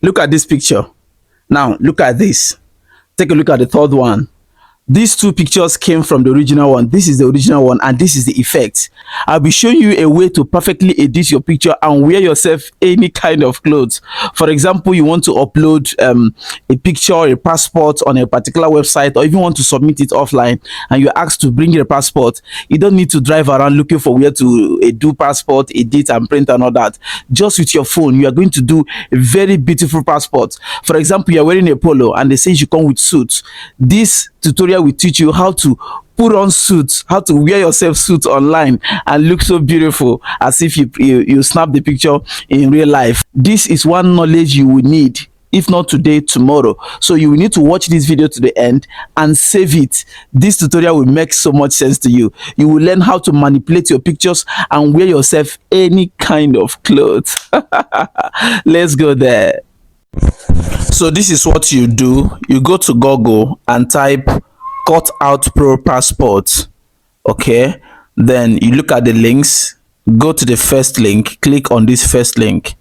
Look at this picture. Now look at this. Take a look at the third one. These two pictures came from the original one. This is the original one and this is the effect. I'll be showing you a way to perfectly edit your picture and wear yourself any kind of clothes. For example, you want to upload a picture, a passport on a particular website, or even want to submit it offline and you're asked to bring your passport. You don't need to drive around looking for where to do passport, edit and print and all that. Just with your phone, you are going to do a very beautiful passport. For example, you're wearing a polo and they say you should come with suits. This tutorial will teach you how to put on suits, how to wear yourself suits online and look so beautiful as if you snap the picture in real life. This is one knowledge you will need, if not today, tomorrow. So you will need to watch this video to the end and save it. This tutorial will make so much sense to you. You will learn how to manipulate your pictures and wear yourself any kind of clothes. Let's go there. So this is what you do. You go to Google and type cut out pro passport. Okay, then you look at the links, go to the first link, click on this first link,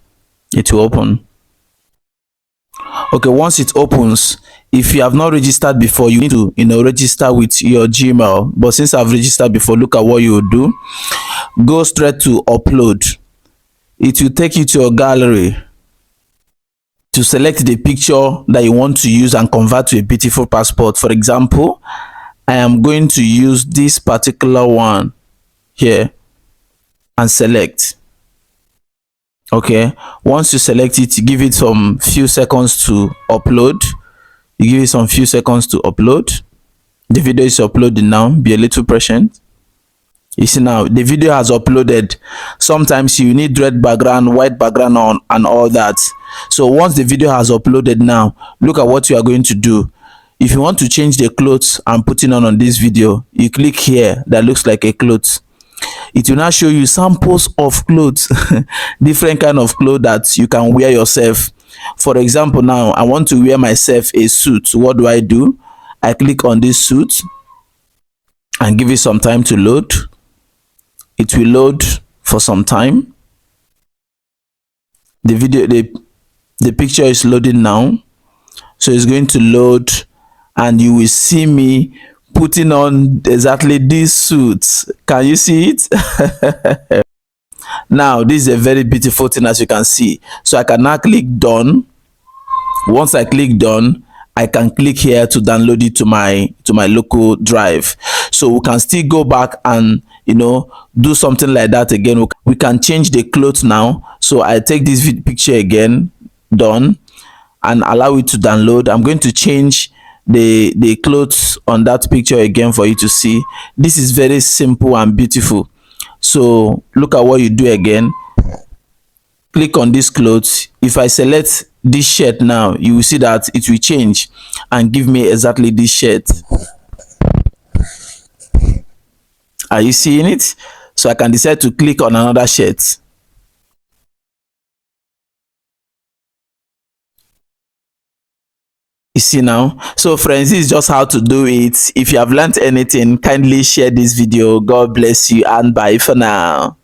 it will open. Okay, once it opens, if you have not registered before, you need to register with your Gmail. But since I've registered before, look at what you will do. Go straight to upload. It will take you to your gallery to select the picture that you want to use and convert to a beautiful passport. For example, I am going to use this particular one here and select. Okay, once you select it, give it some few seconds to upload. You give it some few seconds to upload. The video is uploading now. Be a little patient. You see now the video has uploaded. Sometimes you need red background, white background on and all that. So once the video has uploaded, now look at what you are going to do. If you want to change the clothes I'm putting on this video, you click here that looks like a clothes. It will now show you samples of clothes, different kind of clothes that you can wear yourself. For example, now I want to wear myself a suit. What do? I click on this suit and give it some time to load. It will load for some time. The picture is loading now, so it's going to load and you will see me putting on exactly these suits. Can you see it? Now this is a very beautiful thing, as you can see. So I can now click done. Once I click done, I can click here to download it to my local drive. So we can still go back and do something like that again. We can change the clothes now. So I take this picture again, done, and allow it to download. I'm going to change the clothes on that picture again for you to see. This is very simple and beautiful. So look at what you do again. Click on this clothes. If I select this shirt now, you will see that it will change and give me exactly this shirt. Are you seeing it? So I can decide to click on another shirt. You see now? So friends, this is just how to do it. If you have learned anything, kindly share this video. God bless you and bye for now.